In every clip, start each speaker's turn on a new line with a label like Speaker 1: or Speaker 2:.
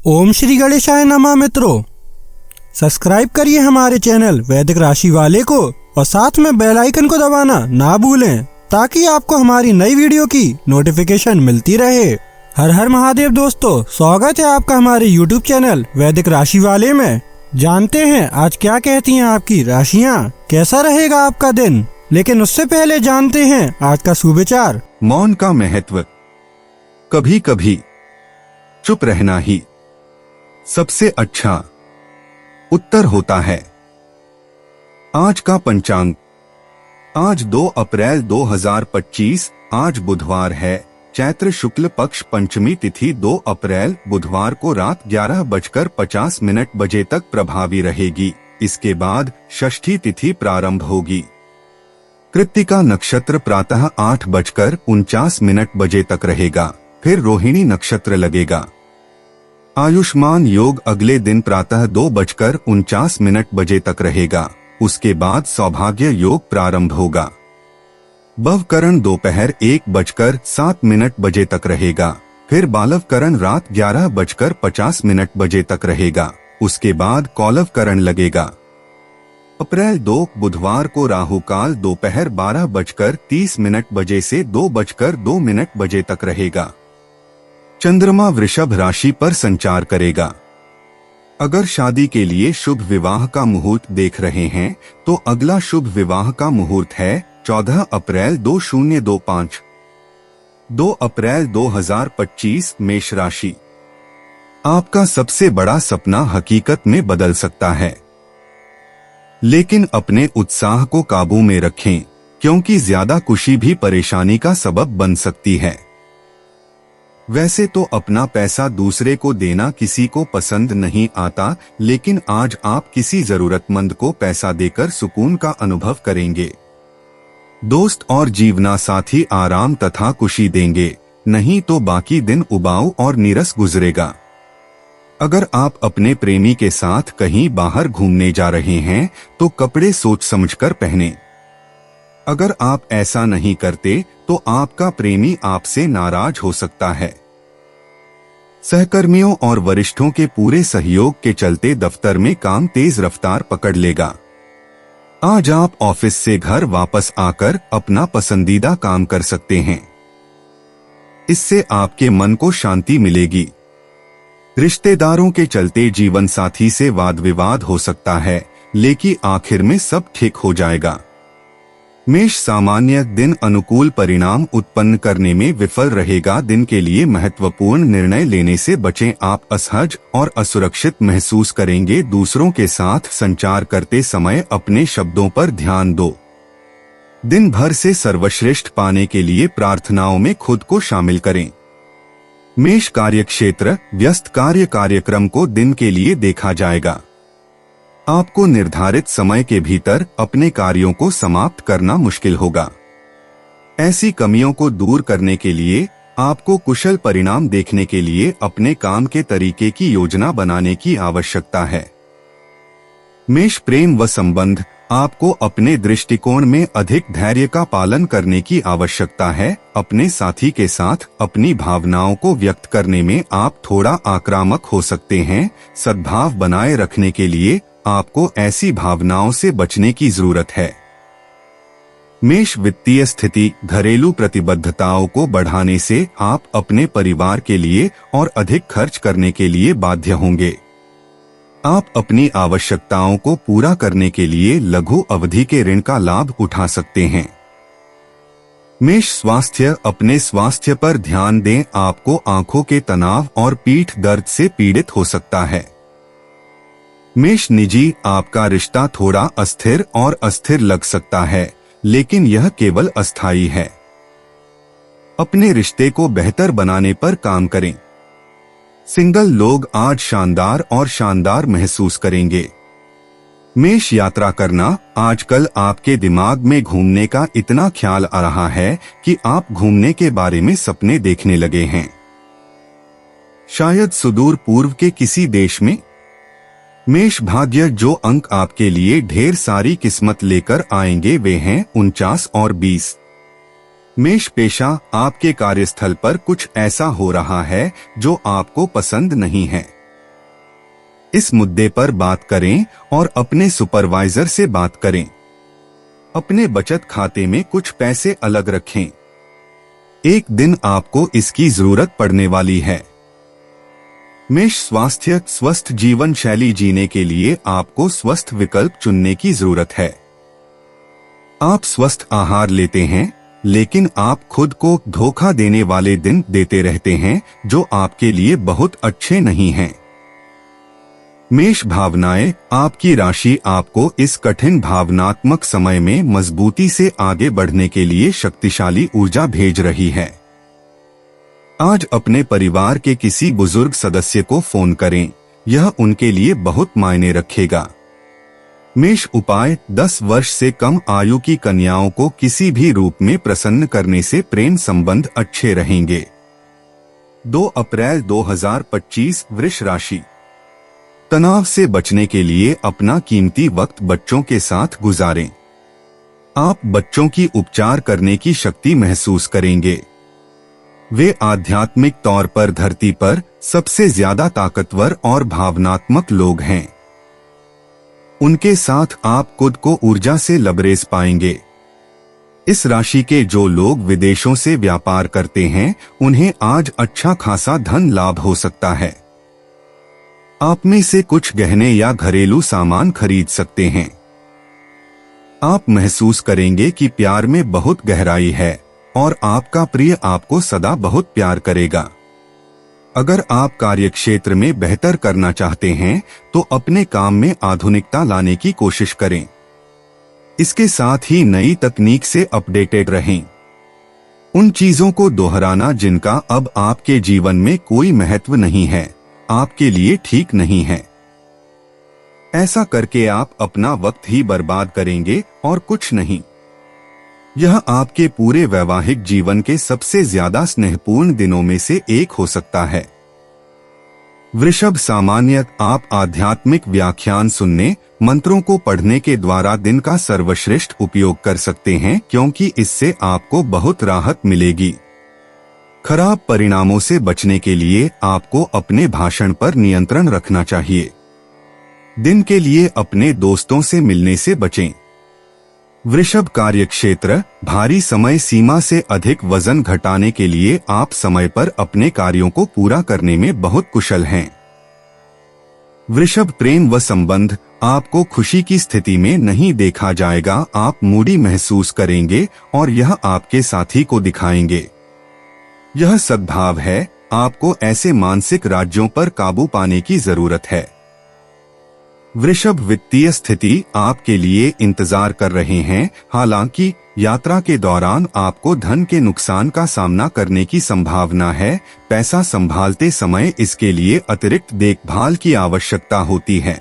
Speaker 1: ओम श्री गणेशाय नमः। मित्रों, सब्सक्राइब करिए हमारे चैनल वैदिक राशि वाले को और साथ में बेल आइकन को दबाना ना भूलें ताकि आपको हमारी नई वीडियो की नोटिफिकेशन मिलती रहे। हर हर महादेव दोस्तों, स्वागत है आपका हमारे YouTube चैनल वैदिक राशि वाले में। जानते हैं आज क्या कहती हैं आपकी राशियां, कैसा रहेगा आपका दिन। लेकिन उससे पहले जानते हैं आज का सुविचार।
Speaker 2: मौन का महत्व। कभी कभी चुप रहना ही सबसे अच्छा उत्तर होता है। आज का पंचांग। आज 2 अप्रैल 2025, आज बुधवार है। चैत्र शुक्ल पक्ष पंचमी तिथि 2 अप्रैल बुधवार को रात 11:50 बजे तक प्रभावी रहेगी। इसके बाद षष्ठी तिथि प्रारंभ होगी। कृत्तिका नक्षत्र प्रातः 8:49 बजे तक रहेगा, फिर रोहिणी नक्षत्र लगेगा। आयुष्मान योग अगले दिन प्रातः 2:49 बजे तक रहेगा। उसके बाद सौभाग्य योग प्रारंभ होगा। भवकरण दोपहर 1:07 बजे तक रहेगा, फिर बालवकरण रात 11:50 बजे तक रहेगा। उसके बाद कौलवकरण लगेगा। अप्रैल 2 बुधवार को राहु काल दोपहर 12:30 बजे से 2:02 बजे तक रहेगा। चंद्रमा वृषभ राशि पर संचार करेगा। अगर शादी के लिए शुभ विवाह का मुहूर्त देख रहे हैं तो अगला शुभ विवाह का मुहूर्त है 14 अप्रैल 2025। 2 अप्रैल 2025 मेष राशि। आपका सबसे बड़ा सपना हकीकत में बदल सकता है, लेकिन अपने उत्साह को काबू में रखें क्योंकि ज्यादा खुशी भी परेशानी का सबब बन सकती है। वैसे तो अपना पैसा दूसरे को देना किसी को पसंद नहीं आता, लेकिन आज आप किसी जरूरतमंद को पैसा देकर सुकून का अनुभव करेंगे। दोस्त और जीवना साथी आराम तथा खुशी देंगे, नहीं तो बाकी दिन उबाऊ और नीरस गुजरेगा। अगर आप अपने प्रेमी के साथ कहीं बाहर घूमने जा रहे हैं तो कपड़े सोच समझकर पहनें। अगर आप ऐसा नहीं करते तो आपका प्रेमी आपसे नाराज हो सकता है। सहकर्मियों और वरिष्ठों के पूरे सहयोग के चलते दफ्तर में काम तेज रफ्तार पकड़ लेगा। आज आप ऑफिस से घर वापस आकर अपना पसंदीदा काम कर सकते हैं। इससे आपके मन को शांति मिलेगी। रिश्तेदारों के चलते जीवन साथी से वाद विवाद हो सकता है, लेकिन आखिर में सब ठीक हो जाएगा। मेष सामान्य दिन अनुकूल परिणाम उत्पन्न करने में विफल रहेगा। दिन के लिए महत्वपूर्ण निर्णय लेने से बचें। आप असहज और असुरक्षित महसूस करेंगे। दूसरों के साथ संचार करते समय अपने शब्दों पर ध्यान दो। दिन भर से सर्वश्रेष्ठ पाने के लिए प्रार्थनाओं में खुद को शामिल करें। मेष कार्यक्षेत्र। व्यस्त कार्यक्रम को दिन के लिए देखा जाएगा। आपको निर्धारित समय के भीतर अपने कार्यों को समाप्त करना मुश्किल होगा। ऐसी कमियों को दूर करने के लिए आपको कुशल परिणाम देखने के लिए अपने काम के तरीके की योजना बनाने की आवश्यकता है। मेष प्रेम व संबंध। आपको अपने दृष्टिकोण में अधिक धैर्य का पालन करने की आवश्यकता है। अपने साथी के साथ अपनी भावनाओं को व्यक्त करने में आप थोड़ा आक्रामक हो सकते हैं। सद्भाव बनाए रखने के लिए आपको ऐसी भावनाओं से बचने की जरूरत है। मेष वित्तीय स्थिति। घरेलू प्रतिबद्धताओं को बढ़ाने से आप अपने परिवार के लिए और अधिक खर्च करने के लिए बाध्य होंगे। आप अपनी आवश्यकताओं को पूरा करने के लिए लघु अवधि के ऋण का लाभ उठा सकते हैं। मेष स्वास्थ्य। अपने स्वास्थ्य पर ध्यान दें। आपको आंखों के तनाव और पीठ दर्द से पीड़ित हो सकता है। मेष निजी। आपका रिश्ता थोड़ा अस्थिर लग सकता है, लेकिन यह केवल अस्थायी है। अपने रिश्ते को बेहतर बनाने पर काम करें। सिंगल लोग आज शानदार महसूस करेंगे। मेष यात्रा करना। आजकल आपके दिमाग में घूमने का इतना ख्याल आ रहा है कि आप घूमने के बारे में सपने देखने लगे हैं, शायद सुदूर पूर्व के किसी देश में। मेष भाग्य। जो अंक आपके लिए ढेर सारी किस्मत लेकर आएंगे वे हैं 49 और 20। मेष पेशा। आपके कार्यस्थल पर कुछ ऐसा हो रहा है जो आपको पसंद नहीं है। इस मुद्दे पर बात करें और अपने सुपरवाइजर से बात करें। अपने बचत खाते में कुछ पैसे अलग रखें। एक दिन आपको इसकी जरूरत पड़ने वाली है। मेष स्वास्थ्य, स्वस्थ जीवन शैली जीने के लिए आपको स्वस्थ विकल्प चुनने की जरूरत है। आप स्वस्थ आहार लेते हैं, लेकिन आप खुद को धोखा देने वाले दिन देते रहते हैं जो आपके लिए बहुत अच्छे नहीं हैं। मेष भावनाएं, आपकी राशि आपको इस कठिन भावनात्मक समय में मजबूती से आगे बढ़ने के लिए शक्तिशाली ऊर्जा भेज रही है। आज अपने परिवार के किसी बुजुर्ग सदस्य को फोन करें, यह उनके लिए बहुत मायने रखेगा। मेष उपाय, 10 वर्ष से कम आयु की कन्याओं को किसी भी रूप में प्रसन्न करने से प्रेम संबंध अच्छे रहेंगे। 2 अप्रैल 2025 वृष राशि। तनाव से बचने के लिए अपना कीमती वक्त बच्चों के साथ गुजारें। आप बच्चों की उपचार करने की शक्ति महसूस करेंगे। वे आध्यात्मिक तौर पर धरती पर सबसे ज्यादा ताकतवर और भावनात्मक लोग हैं। उनके साथ आप खुद को ऊर्जा से लबरेज पाएंगे। इस राशि के जो लोग विदेशों से व्यापार करते हैं, उन्हें आज अच्छा खासा धन लाभ हो सकता है। आप में से कुछ गहने या घरेलू सामान खरीद सकते हैं। आप महसूस करेंगे कि प्यार में बहुत गहराई है और आपका प्रिय आपको सदा बहुत प्यार करेगा। अगर आप कार्यक्षेत्र में बेहतर करना चाहते हैं तो अपने काम में आधुनिकता लाने की कोशिश करें। इसके साथ ही नई तकनीक से अपडेटेड रहें। उन चीजों को दोहराना जिनका अब आपके जीवन में कोई महत्व नहीं है, आपके लिए ठीक नहीं है। ऐसा करके आप अपना वक्त ही बर्बाद करेंगे और कुछ नहीं। यह आपके पूरे वैवाहिक जीवन के सबसे ज्यादा स्नेहपूर्ण दिनों में से एक हो सकता है। वृषभ सामान्य, आप आध्यात्मिक व्याख्यान सुनने, मंत्रों को पढ़ने के द्वारा दिन का सर्वश्रेष्ठ उपयोग कर सकते हैं, क्योंकि इससे आपको बहुत राहत मिलेगी। खराब परिणामों से बचने के लिए आपको अपने भाषण पर नियंत्रण रखना चाहिए। दिन के लिए अपने दोस्तों से मिलने से बचें। वृषभ कार्यक्षेत्र, भारी समय सीमा से अधिक वजन घटाने के लिए आप समय पर अपने कार्यों को पूरा करने में बहुत कुशल हैं। वृषभ प्रेम व संबंध, आपको खुशी की स्थिति में नहीं देखा जाएगा। आप मूडी महसूस करेंगे और यह आपके साथी को दिखाएंगे। यह सद्भाव है, आपको ऐसे मानसिक राज्यों पर काबू पाने की जरूरत है। वृषभ वित्तीय स्थिति, आपके लिए इंतजार कर रहे हैं। हालांकि यात्रा के दौरान आपको धन के नुकसान का सामना करने की संभावना है। पैसा संभालते समय इसके लिए अतिरिक्त देखभाल की आवश्यकता होती है।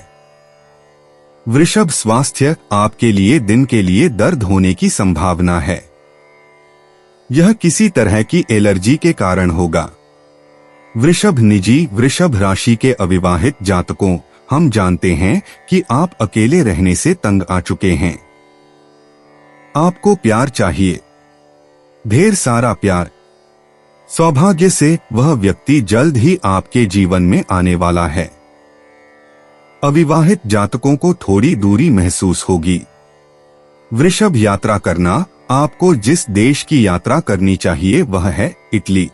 Speaker 2: वृषभ स्वास्थ्य, आपके लिए दिन के लिए दर्द होने की संभावना है। यह किसी तरह की एलर्जी के कारण होगा। वृषभ निजी, वृषभ राशि के अविवाहित जातकों, हम जानते हैं कि आप अकेले रहने से तंग आ चुके हैं। आपको प्यार चाहिए, ढेर सारा प्यार। सौभाग्य से वह व्यक्ति जल्द ही आपके जीवन में आने वाला है। अविवाहित जातकों को थोड़ी दूरी महसूस होगी। वृषभ यात्रा करना, आपको जिस देश की यात्रा करनी चाहिए वह है इटली।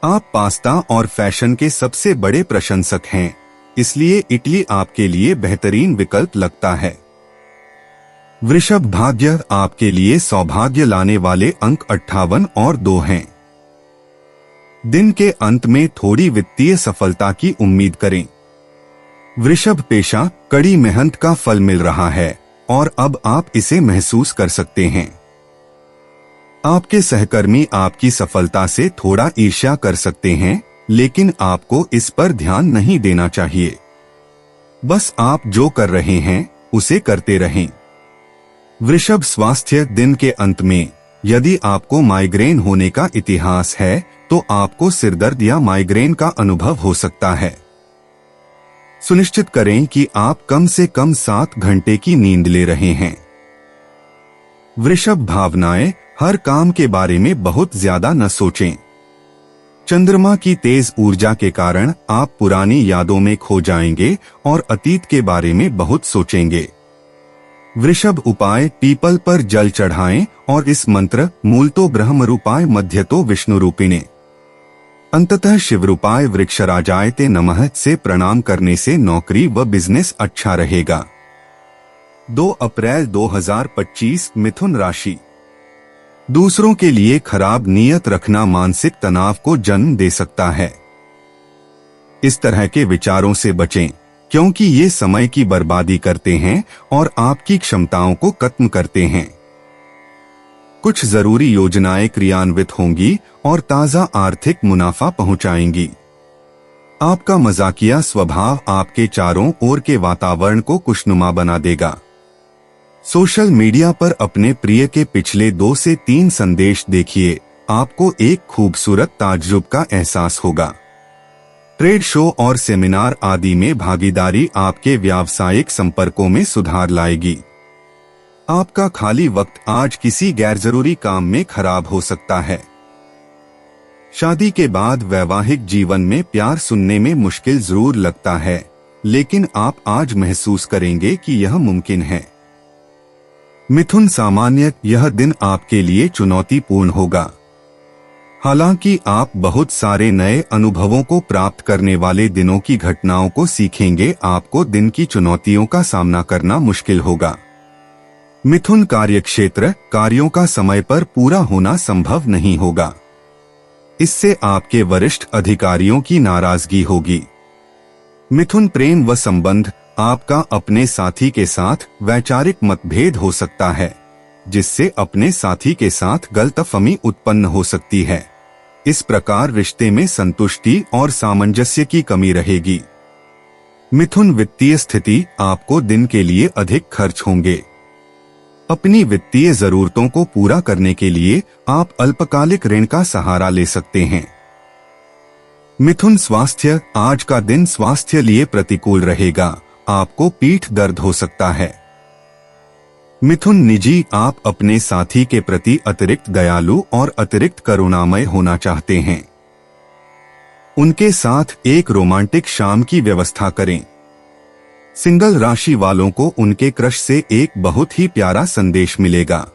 Speaker 2: आप पास्ता और फैशन के सबसे बड़े प्रशंसक हैं, इसलिए इटली आपके लिए बेहतरीन विकल्प लगता है। वृषभ भाग्य, आपके लिए सौभाग्य लाने वाले अंक 58 और 2 हैं। दिन के अंत में थोड़ी वित्तीय सफलता की उम्मीद करें। वृषभ पेशा, कड़ी मेहनत का फल मिल रहा है और अब आप इसे महसूस कर सकते हैं। आपके सहकर्मी आपकी सफलता से थोड़ा ईर्ष्या कर सकते हैं, लेकिन आपको इस पर ध्यान नहीं देना चाहिए। बस आप जो कर रहे हैं उसे करते रहें। वृषभ स्वास्थ्य, दिन के अंत में यदि आपको माइग्रेन होने का इतिहास है तो आपको सिरदर्द या माइग्रेन का अनुभव हो सकता है। सुनिश्चित करें कि आप कम से कम 7 घंटे की नींद ले रहे हैं। वृषभ भावनाएं, हर काम के बारे में बहुत ज्यादा न सोचें। चंद्रमा की तेज ऊर्जा के कारण आप पुरानी यादों में खो जाएंगे और अतीत के बारे में बहुत सोचेंगे। वृषभ उपाय, पीपल पर जल चढ़ाएं और इस मंत्र मूलतो ब्रह्मरूपाय मध्यतो विष्णुरूपिणे अंततः शिवरूपाय वृक्षराजाय ते नमः से प्रणाम करने से नौकरी व बिजनेस अच्छा रहेगा। 2 अप्रैल 2025 मिथुन राशि। दूसरों के लिए खराब नीयत रखना मानसिक तनाव को जन्म दे सकता है। इस तरह के विचारों से बचें, क्योंकि ये समय की बर्बादी करते हैं और आपकी क्षमताओं को खत्म करते हैं। कुछ जरूरी योजनाएं क्रियान्वित होंगी और ताजा आर्थिक मुनाफा पहुंचाएंगी। आपका मजाकिया स्वभाव आपके चारों ओर के वातावरण को खुशनुमा बना देगा। सोशल मीडिया पर अपने प्रिय के पिछले 2 से 3 संदेश देखिए, आपको एक खूबसूरत ताज्जुब का एहसास होगा। ट्रेड शो और सेमिनार आदि में भागीदारी आपके व्यावसायिक संपर्कों में सुधार लाएगी। आपका खाली वक्त आज किसी गैरजरूरी काम में खराब हो सकता है। शादी के बाद वैवाहिक जीवन में प्यार सुनने में मुश्किल जरूर लगता है, लेकिन आप आज महसूस करेंगे कि यह मुमकिन है। मिथुन सामान्य, यह दिन आपके लिए चुनौतीपूर्ण होगा। हालांकि आप बहुत सारे नए अनुभवों को प्राप्त करने वाले दिनों की घटनाओं को सीखेंगे, आपको दिन की चुनौतियों का सामना करना मुश्किल होगा। मिथुन कार्यक्षेत्र, कार्यों का समय पर पूरा होना संभव नहीं होगा। इससे आपके वरिष्ठ अधिकारियों की नाराजगी होगी। मिथुन प्रेम व संबंध, आपका अपने साथी के साथ वैचारिक मतभेद हो सकता है, जिससे अपने साथी के साथ गलतफहमी उत्पन्न हो सकती है। इस प्रकार रिश्ते में संतुष्टि और सामंजस्य की कमी रहेगी। मिथुन वित्तीय स्थिति, आपको दिन के लिए अधिक खर्च होंगे। अपनी वित्तीय जरूरतों को पूरा करने के लिए आप अल्पकालिक ऋण का सहारा ले सकते हैं। मिथुन स्वास्थ्य, आज का दिन स्वास्थ्य लिए प्रतिकूल रहेगा, आपको पीठ दर्द हो सकता है। मिथुन निजी, आप अपने साथी के प्रति अतिरिक्त दयालु और अतिरिक्त करुणामय होना चाहते हैं। उनके साथ एक रोमांटिक शाम की व्यवस्था करें। सिंगल राशि वालों को उनके क्रश से एक बहुत ही प्यारा संदेश मिलेगा।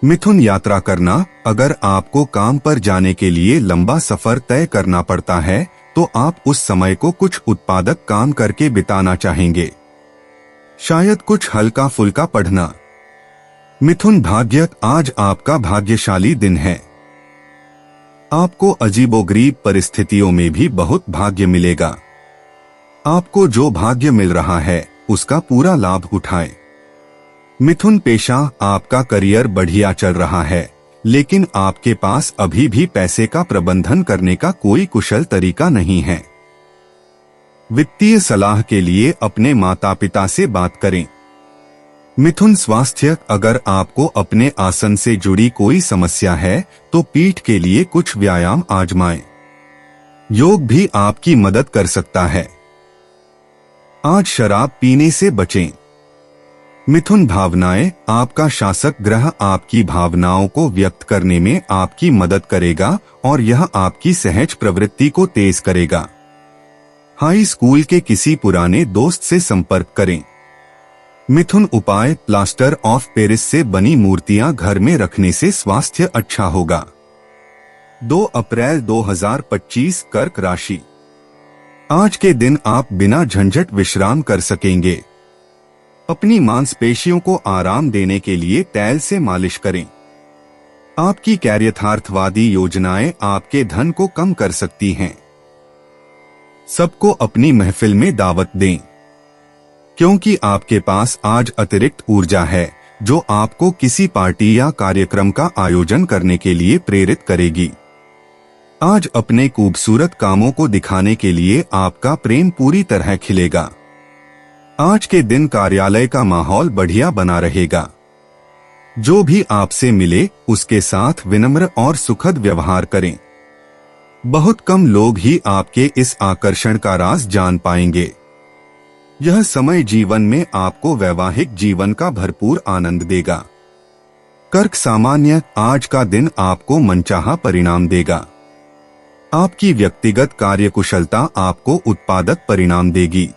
Speaker 2: मिथुन यात्रा करना, अगर आपको काम पर जाने के लिए लंबा सफर तय करना पड़ता है तो आप उस समय को कुछ उत्पादक काम करके बिताना चाहेंगे, शायद कुछ हल्का फुल्का पढ़ना। मिथुन भाग्य, आज आपका भाग्यशाली दिन है। आपको अजीबोगरीब परिस्थितियों में भी बहुत भाग्य मिलेगा। आपको जो भाग्य मिल रहा है उसका पूरा लाभ उठाएं। मिथुन पेशा, आपका करियर बढ़िया चल रहा है, लेकिन आपके पास अभी भी पैसे का प्रबंधन करने का कोई कुशल तरीका नहीं है। वित्तीय सलाह के लिए अपने माता पिता से बात करें। मिथुन स्वास्थ्य, अगर आपको अपने आसन से जुड़ी कोई समस्या है तो पीठ के लिए कुछ व्यायाम आजमाएं। योग भी आपकी मदद कर सकता है। आज शराब पीने से बचें। मिथुन भावनाएं, आपका शासक ग्रह आपकी भावनाओं को व्यक्त करने में आपकी मदद करेगा और यह आपकी सहज प्रवृत्ति को तेज करेगा। हाई स्कूल के किसी पुराने दोस्त से संपर्क करें। मिथुन उपाय, प्लास्टर ऑफ पेरिस से बनी मूर्तियां घर में रखने से स्वास्थ्य अच्छा होगा। 2 अप्रैल 2025 कर्क राशि। आज के दिन आप बिना झंझट विश्राम कर सकेंगे। अपनी मांसपेशियों को आराम देने के लिए तेल से मालिश करें। आपकी यथार्थवादी योजनाएं आपके धन को कम कर सकती हैं। सबको अपनी महफिल में दावत दें, क्योंकि आपके पास आज अतिरिक्त ऊर्जा है जो आपको किसी पार्टी या कार्यक्रम का आयोजन करने के लिए प्रेरित करेगी। आज अपने खूबसूरत कामों को दिखाने के लिए आपका प्रेम पूरी तरह खिलेगा। आज के दिन कार्यालय का माहौल बढ़िया बना रहेगा। जो भी आपसे मिले उसके साथ विनम्र और सुखद व्यवहार करें। बहुत कम लोग ही आपके इस आकर्षण का राज जान पाएंगे। यह समय जीवन में आपको वैवाहिक जीवन का भरपूर आनंद देगा। कर्क सामान्य, आज का दिन आपको मनचाहा परिणाम देगा। आपकी व्यक्तिगत कार्यकुशलता आपको उत्पादक परिणाम देगी।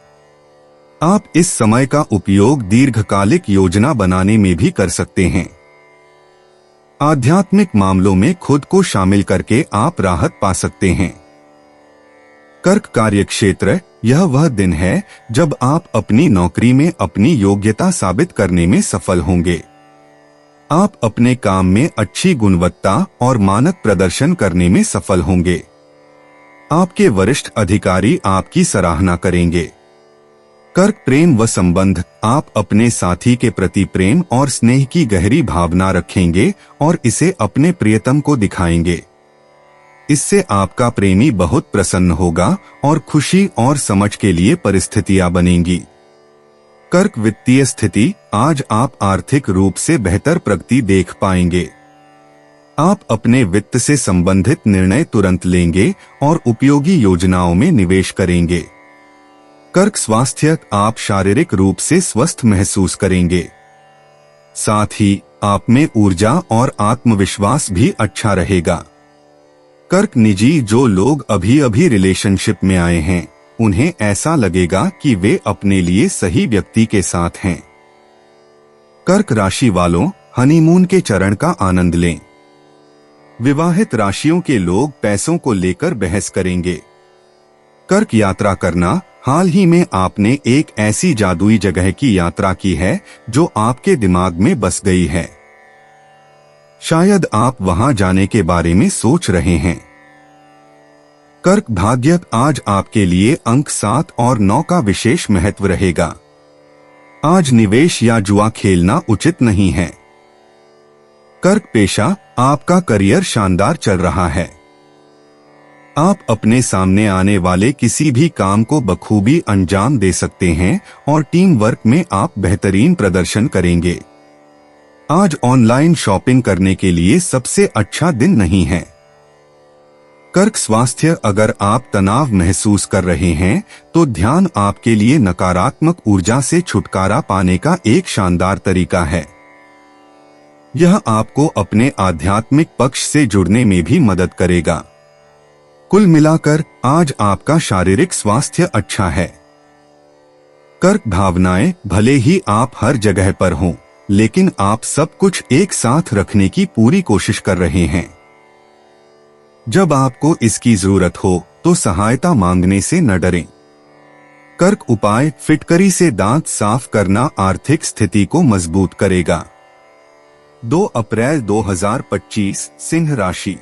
Speaker 2: आप इस समय का उपयोग दीर्घकालिक योजना बनाने में भी कर सकते हैं। आध्यात्मिक मामलों में खुद को शामिल करके आप राहत पा सकते हैं। कर्क कार्यक्षेत्र, यह वह दिन है जब आप अपनी नौकरी में अपनी योग्यता साबित करने में सफल होंगे। आप अपने काम में अच्छी गुणवत्ता और मानक प्रदर्शन करने में सफल होंगे। आपके वरिष्ठ अधिकारी आपकी सराहना करेंगे। कर्क प्रेम व संबंध, आप अपने साथी के प्रति प्रेम और स्नेह की गहरी भावना रखेंगे और इसे अपने प्रियतम को दिखाएंगे। इससे आपका प्रेमी बहुत प्रसन्न होगा और खुशी और समझ के लिए परिस्थितियां बनेंगी। कर्क वित्तीय स्थिति, आज आप आर्थिक रूप से बेहतर प्रगति देख पाएंगे। आप अपने वित्त से संबंधित निर्णय तुरंत लेंगे और उपयोगी योजनाओं में निवेश करेंगे। कर्क स्वास्थ्य, आप शारीरिक रूप से स्वस्थ महसूस करेंगे। साथ ही आप में ऊर्जा और आत्मविश्वास भी अच्छा रहेगा। कर्क निजी, जो लोग अभी अभी रिलेशनशिप में आए हैं उन्हें ऐसा लगेगा कि वे अपने लिए सही व्यक्ति के साथ हैं। कर्क राशि वालों, हनीमून के चरण का आनंद लें। विवाहित राशियों के लोग पैसों को लेकर बहस करेंगे। कर्क यात्रा करना, हाल ही में आपने एक ऐसी जादुई जगह की यात्रा की है जो आपके दिमाग में बस गई है। शायद आप वहां जाने के बारे में सोच रहे हैं। कर्क भाग्य, आज आपके लिए अंक 7 और 9 का विशेष महत्व रहेगा। आज निवेश या जुआ खेलना उचित नहीं है। कर्क पेशा, आपका करियर शानदार चल रहा है। आप अपने सामने आने वाले किसी भी काम को बखूबी अंजाम दे सकते हैं और टीम वर्क में आप बेहतरीन प्रदर्शन करेंगे। आज ऑनलाइन शॉपिंग करने के लिए सबसे अच्छा दिन नहीं है। कर्क स्वास्थ्य, अगर आप तनाव महसूस कर रहे हैं तो ध्यान आपके लिए नकारात्मक ऊर्जा से छुटकारा पाने का एक शानदार तरीका है। यह आपको अपने आध्यात्मिक पक्ष से जुड़ने में भी मदद करेगा। कुल मिलाकर आज आपका शारीरिक स्वास्थ्य अच्छा है। कर्क भावनाएं, भले ही आप हर जगह पर हों, लेकिन आप सब कुछ एक साथ रखने की पूरी कोशिश कर रहे हैं। जब आपको इसकी जरूरत हो तो सहायता मांगने से न डरें। कर्क उपाय, फिटकरी से दांत साफ करना आर्थिक स्थिति को मजबूत करेगा। 2 अप्रैल 2025, सिंह राशि।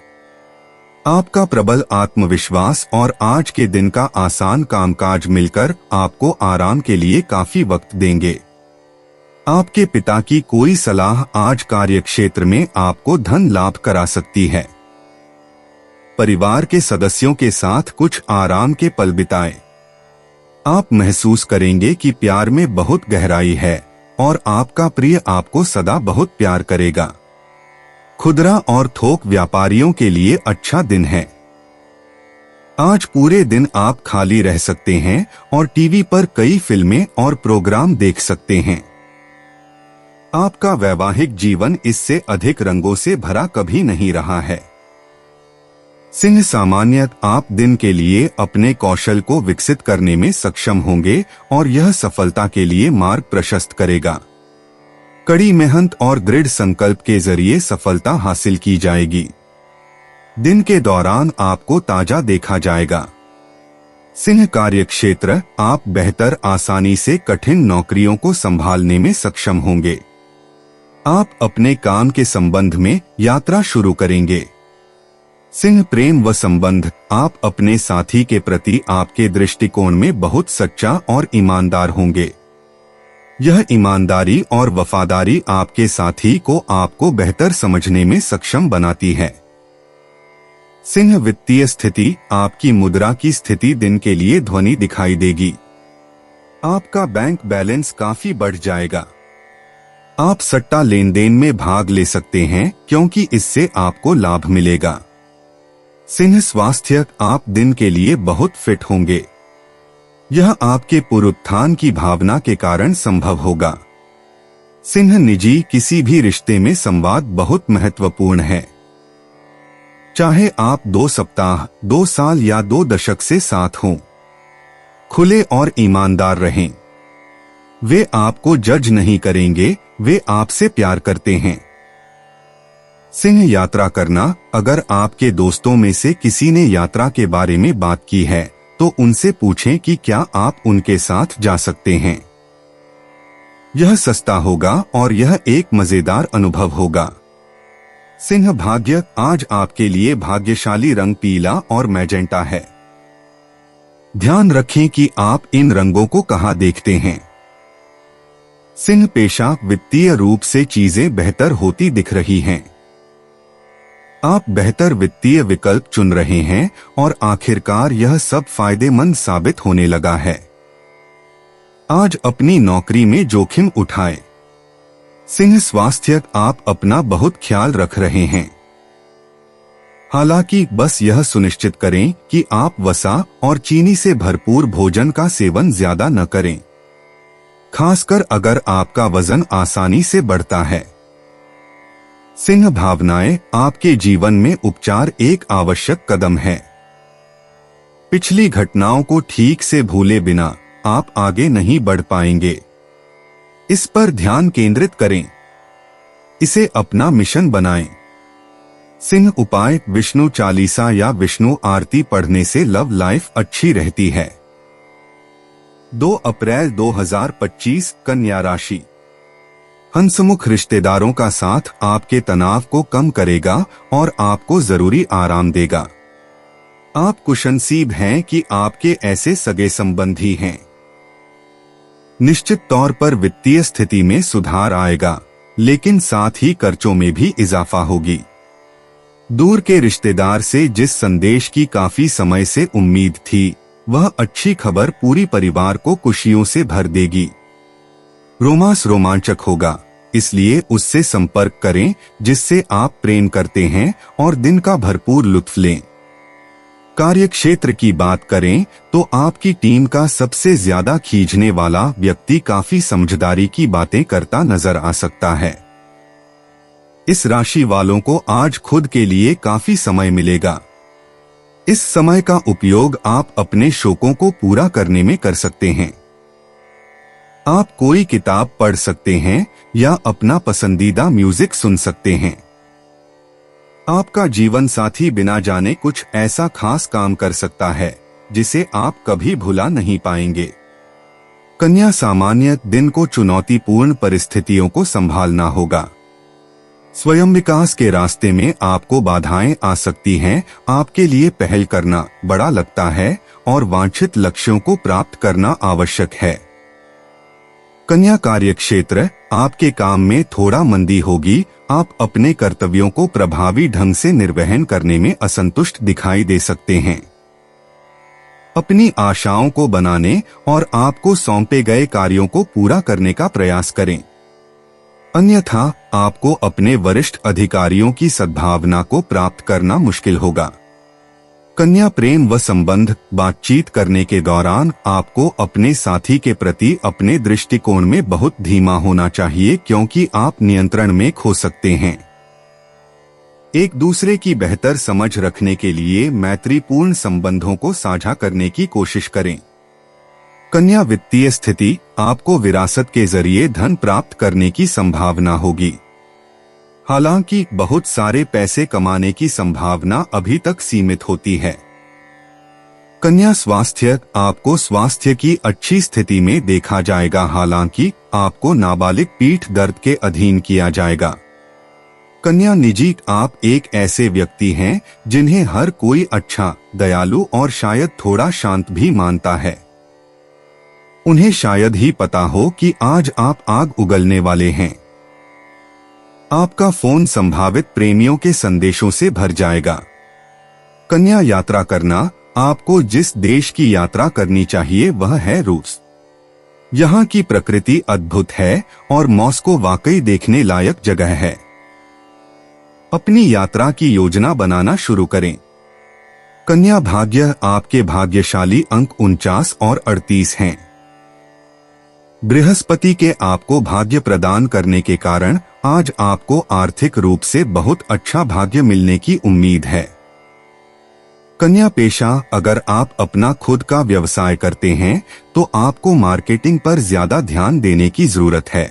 Speaker 2: आपका प्रबल आत्मविश्वास और आज के दिन का आसान कामकाज मिलकर आपको आराम के लिए काफी वक्त देंगे। आपके पिता की कोई सलाह आज कार्यक्षेत्र में आपको धन लाभ करा सकती है। परिवार के सदस्यों के साथ कुछ आराम के पल बिताएं। आप महसूस करेंगे कि प्यार में बहुत गहराई है और आपका प्रिय आपको सदा बहुत प्यार करेगा। खुदरा और थोक व्यापारियों के लिए अच्छा दिन है। आज पूरे दिन आप खाली रह सकते हैं और टीवी पर कई फिल्में और प्रोग्राम देख सकते हैं। आपका वैवाहिक जीवन इससे अधिक रंगों से भरा कभी नहीं रहा है। सिंह सामान्यत, आप दिन के लिए अपने कौशल को विकसित करने में सक्षम होंगे और यह सफलता के लिए मार्ग प्रशस्त करेगा। कड़ी मेहनत और दृढ़ संकल्प के जरिए सफलता हासिल की जाएगी। दिन के दौरान आपको ताजा देखा जाएगा। सिंह कार्यक्षेत्र, आप बेहतर आसानी से कठिन नौकरियों को संभालने में सक्षम होंगे। आप अपने काम के संबंध में यात्रा शुरू करेंगे। सिंह प्रेम व संबंध, आप अपने साथी के प्रति आपके दृष्टिकोण में बहुत सच्चा और ईमानदार होंगे। यह ईमानदारी और वफादारी आपके साथी को आपको बेहतर समझने में सक्षम बनाती है। सिंह वित्तीय स्थिति, आपकी मुद्रा की स्थिति दिन के लिए ध्वनि दिखाई देगी। आपका बैंक बैलेंस काफी बढ़ जाएगा। आप सट्टा लेन देन में भाग ले सकते हैं क्योंकि इससे आपको लाभ मिलेगा। सिंह स्वास्थ्य, आप दिन के लिए बहुत फिट होंगे। यह आपके पुनरुत्थान की भावना के कारण संभव होगा। सिंह निजी, किसी भी रिश्ते में संवाद बहुत महत्वपूर्ण है। चाहे आप 2 सप्ताह, 2 साल या 2 दशक से साथ हों, खुले और ईमानदार रहें। वे आपको जज नहीं करेंगे, वे आपसे प्यार करते हैं। सिंह यात्रा करना। अगर आपके दोस्तों में से किसी ने यात्रा के बारे में बात की है तो उनसे पूछें कि क्या आप उनके साथ जा सकते हैं। यह सस्ता होगा और यह एक मजेदार अनुभव होगा। सिंह भाग्य। आज आपके लिए भाग्यशाली रंग पीला और मैजेंटा है। ध्यान रखें कि आप इन रंगों को कहां देखते हैं। सिंह पेशा। वित्तीय रूप से चीजें बेहतर होती दिख रही हैं। आप बेहतर वित्तीय विकल्प चुन रहे हैं और आखिरकार यह सब फायदेमंद साबित होने लगा है। आज अपनी नौकरी में जोखिम उठाएं। सिंह स्वास्थ्य। आप अपना बहुत ख्याल रख रहे हैं। हालांकि बस यह सुनिश्चित करें कि आप वसा और चीनी से भरपूर भोजन का सेवन ज्यादा न करें, खासकर अगर आपका वजन आसानी से बढ़ता है। सिंह भावनाएं। आपके जीवन में उपचार एक आवश्यक कदम है। पिछली घटनाओं को ठीक से भूले बिना आप आगे नहीं बढ़ पाएंगे। इस पर ध्यान केंद्रित करें, इसे अपना मिशन बनाएं। सिंह उपाय। विष्णु चालीसा या विष्णु आरती पढ़ने से लव लाइफ अच्छी रहती है। 2 अप्रैल 2025 कन्या राशि। हंसमुख रिश्तेदारों का साथ आपके तनाव को कम करेगा और आपको जरूरी आराम देगा। आप खुशनसीब हैं कि आपके ऐसे सगे संबंधी हैं। निश्चित तौर पर वित्तीय स्थिति में सुधार आएगा, लेकिन साथ ही खर्चों में भी इजाफा होगी। दूर के रिश्तेदार से जिस संदेश की काफी समय से उम्मीद थी, वह अच्छी खबर पूरी परिवार को खुशियों से भर देगी। रोमांस रोमांचक होगा, इसलिए उससे संपर्क करें जिससे आप प्रेम करते हैं और दिन का भरपूर लुत्फ लें। कार्यक्षेत्र की बात करें तो आपकी टीम का सबसे ज्यादा खींचने वाला व्यक्ति काफी समझदारी की बातें करता नजर आ सकता है। इस राशि वालों को आज खुद के लिए काफी समय मिलेगा। इस समय का उपयोग आप अपने शौकों को पूरा करने में कर सकते हैं। आप कोई किताब पढ़ सकते हैं या अपना पसंदीदा म्यूजिक सुन सकते हैं। आपका जीवन साथी बिना जाने कुछ ऐसा खास काम कर सकता है जिसे आप कभी भुला नहीं पाएंगे। कन्या सामान्य दिन को चुनौतीपूर्ण परिस्थितियों को संभालना होगा। स्वयं विकास के रास्ते में आपको बाधाएं आ सकती हैं। आपके लिए पहल करना बड़ा लगता है और वांछित लक्ष्यों को प्राप्त करना आवश्यक है। कन्या कार्यक्षेत्र। आपके काम में थोड़ा मंदी होगी। आप अपने कर्तव्यों को प्रभावी ढंग से निर्वहन करने में असंतुष्ट दिखाई दे सकते हैं। अपनी आशाओं को बनाने और आपको सौंपे गए कार्यों को पूरा करने का प्रयास करें, अन्यथा आपको अपने वरिष्ठ अधिकारियों की सद्भावना को प्राप्त करना मुश्किल होगा। कन्या प्रेम व संबंध। बातचीत करने के दौरान आपको अपने साथी के प्रति अपने दृष्टिकोण में बहुत धीमा होना चाहिए, क्योंकि आप नियंत्रण में खो सकते हैं। एक दूसरे की बेहतर समझ रखने के लिए मैत्रीपूर्ण संबंधों को साझा करने की कोशिश करें। कन्या वित्तीय स्थिति। आपको विरासत के जरिए धन प्राप्त करने की संभावना होगी। हालांकि बहुत सारे पैसे कमाने की संभावना अभी तक सीमित होती है। कन्या स्वास्थ्य। आपको स्वास्थ्य की अच्छी स्थिति में देखा जाएगा, हालांकि आपको नाबालिग पीठ दर्द के अधीन किया जाएगा। कन्या निजी। आप एक ऐसे व्यक्ति हैं जिन्हें हर कोई अच्छा, दयालु और शायद थोड़ा शांत भी मानता है। उन्हें शायद ही पता हो कि आज आप आग उगलने वाले हैं। आपका फोन संभावित प्रेमियों के संदेशों से भर जाएगा। कन्या यात्रा करना। आपको जिस देश की यात्रा करनी चाहिए वह है रूस। यहाँ की प्रकृति अद्भुत है और मॉस्को वाकई देखने लायक जगह है। अपनी यात्रा की योजना बनाना शुरू करें। कन्या भाग्य। आपके भाग्यशाली अंक 49 और 38 हैं। बृहस्पति के आपको भाग्य प्रदान करने के कारण आज आपको आर्थिक रूप से बहुत अच्छा भाग्य मिलने की उम्मीद है। कन्या पेशा, अगर आप अपना खुद का व्यवसाय करते हैं तो आपको मार्केटिंग पर ज्यादा ध्यान देने की जरूरत है।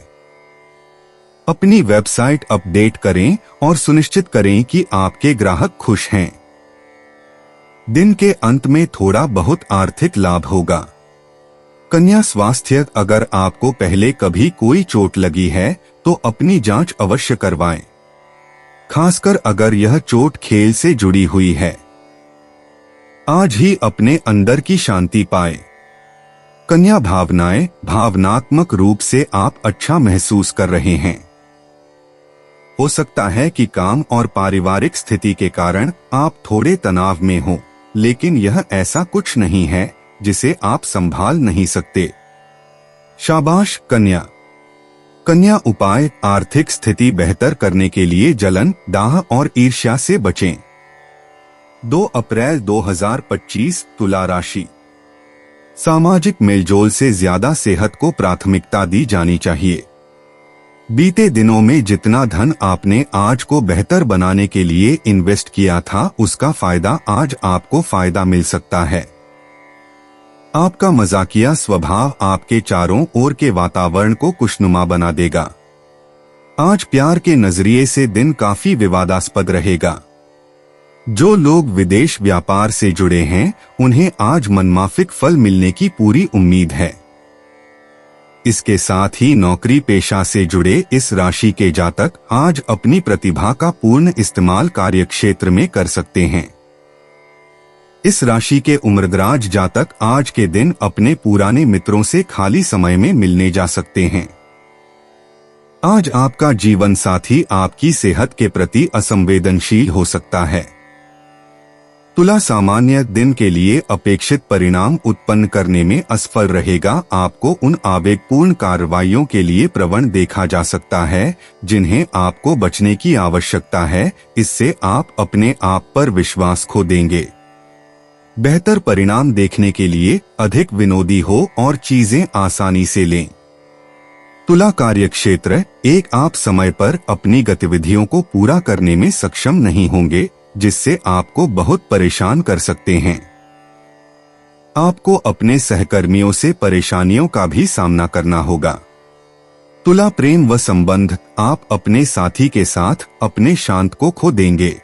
Speaker 2: अपनी वेबसाइट अपडेट करें और सुनिश्चित करें कि आपके ग्राहक खुश हैं। दिन के अंत में थोड़ा बहुत आर्थिक लाभ होगा। कन्या स्वास्थ्य, अगर आपको पहले कभी कोई चोट लगी है तो अपनी जांच अवश्य करवाएं, खासकर अगर यह चोट खेल से जुड़ी हुई है। आज ही अपने अंदर की शांति पाए। कन्या भावनाएं, भावनात्मक रूप से आप अच्छा महसूस कर रहे हैं। हो सकता है कि काम और पारिवारिक स्थिति के कारण आप थोड़े तनाव में हो, लेकिन यह ऐसा कुछ नहीं है जिसे आप संभाल नहीं सकते। शाबाश कन्या। कन्या उपाय, आर्थिक स्थिति बेहतर करने के लिए जलन, दाह और ईर्ष्या से बचें। 2 अप्रैल 2025 तुला राशि। सामाजिक मेलजोल से ज्यादा सेहत को प्राथमिकता दी जानी चाहिए। बीते दिनों में जितना धन आपने आज को बेहतर बनाने के लिए इन्वेस्ट किया था, उसका फायदा आज आपको फायदा मिल सकता है। आपका मजाकिया स्वभाव आपके चारों ओर के वातावरण को खुशनुमा बना देगा। आज प्यार के नजरिए से दिन काफी विवादास्पद रहेगा। जो लोग विदेश व्यापार से जुड़े हैं, उन्हें आज मनमाफिक फल मिलने की पूरी उम्मीद है। इसके साथ ही नौकरी पेशा से जुड़े इस राशि के जातक आज अपनी प्रतिभा का पूर्ण इस्तेमाल कार्यक्षेत्र में कर सकते हैं। इस राशि के उम्रदराज जातक आज के दिन अपने पुराने मित्रों से खाली समय में मिलने जा सकते हैं। आज आपका जीवन साथी आपकी सेहत के प्रति असंवेदनशील हो सकता है। तुला सामान्य दिन के लिए अपेक्षित परिणाम उत्पन्न करने में असफल रहेगा। आपको उन आवेगपूर्ण कार्रवाइयों के लिए प्रवण देखा जा सकता है जिन्हें आपको बचने की आवश्यकता है, इससे आप अपने आप पर विश्वास खो देंगे। बेहतर परिणाम देखने के लिए अधिक विनोदी हो और चीजें आसानी से लें। तुला कार्यक्षेत्र, एक आप समय पर अपनी गतिविधियों को पूरा करने में सक्षम नहीं होंगे, जिससे आपको बहुत परेशान कर सकते हैं। आपको अपने सहकर्मियों से परेशानियों का भी सामना करना होगा। तुला प्रेम व संबंध, आप अपने साथी के साथ अपने शांत को खो देंगे।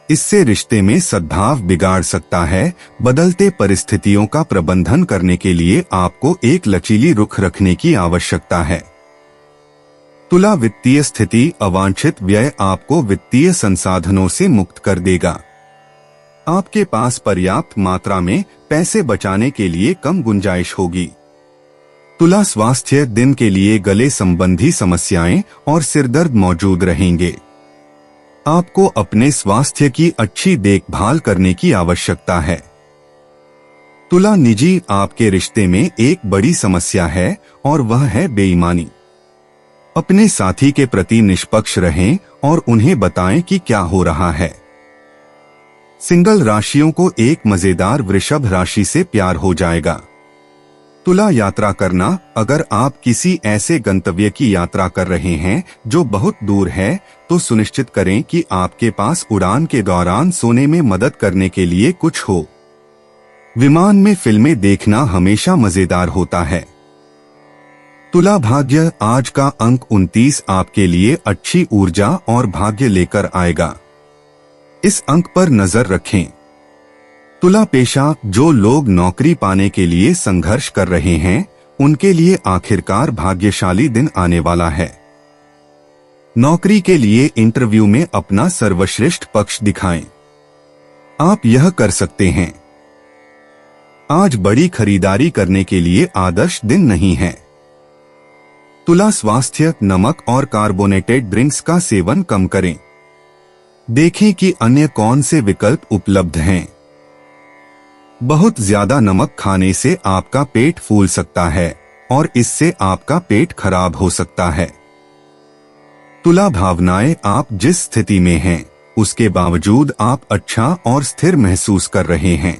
Speaker 2: इससे रिश्ते में सद्भाव बिगाड़ सकता है। बदलते परिस्थितियों का प्रबंधन करने के लिए आपको एक लचीली रुख रखने की आवश्यकता है। तुला वित्तीय स्थिति, अवांछित व्यय आपको वित्तीय संसाधनों से मुक्त कर देगा। आपके पास पर्याप्त मात्रा में पैसे बचाने के लिए कम गुंजाइश होगी। तुला स्वास्थ्य, दिन के लिए गले संबंधी समस्याएं और सिरदर्द मौजूद रहेंगे। आपको अपने स्वास्थ्य की अच्छी देखभाल करने की आवश्यकता है। तुला निजी, आपके रिश्ते में एक बड़ी समस्या है और वह है बेईमानी। अपने साथी के प्रति निष्पक्ष रहें और उन्हें बताएं कि क्या हो रहा है। सिंगल राशियों को एक मजेदार वृषभ राशि से प्यार हो जाएगा। तुला यात्रा करना, अगर आप किसी ऐसे गंतव्य की यात्रा कर रहे हैं जो बहुत दूर है, तो सुनिश्चित करें कि आपके पास उड़ान के दौरान सोने में मदद करने के लिए कुछ हो। विमान में फिल्में देखना हमेशा मजेदार होता है। तुला भाग्य, आज का अंक 29 आपके लिए अच्छी ऊर्जा और भाग्य लेकर आएगा। इस अंक पर नजर रखें। तुला पेशा, जो लोग नौकरी पाने के लिए संघर्ष कर रहे हैं, उनके लिए आखिरकार भाग्यशाली दिन आने वाला है। नौकरी के लिए इंटरव्यू में अपना सर्वश्रेष्ठ पक्ष दिखाएं। आप यह कर सकते हैं। आज बड़ी खरीदारी करने के लिए आदर्श दिन नहीं है। तुला स्वास्थ्य, नमक और कार्बोनेटेड ड्रिंक्स का सेवन कम करें। देखें कि अन्य कौन से विकल्प उपलब्ध हैं। बहुत ज्यादा नमक खाने से आपका पेट फूल सकता है और इससे आपका पेट खराब हो सकता है। तुला भावनाएं, आप जिस स्थिति में हैं, उसके बावजूद आप अच्छा और स्थिर महसूस कर रहे हैं।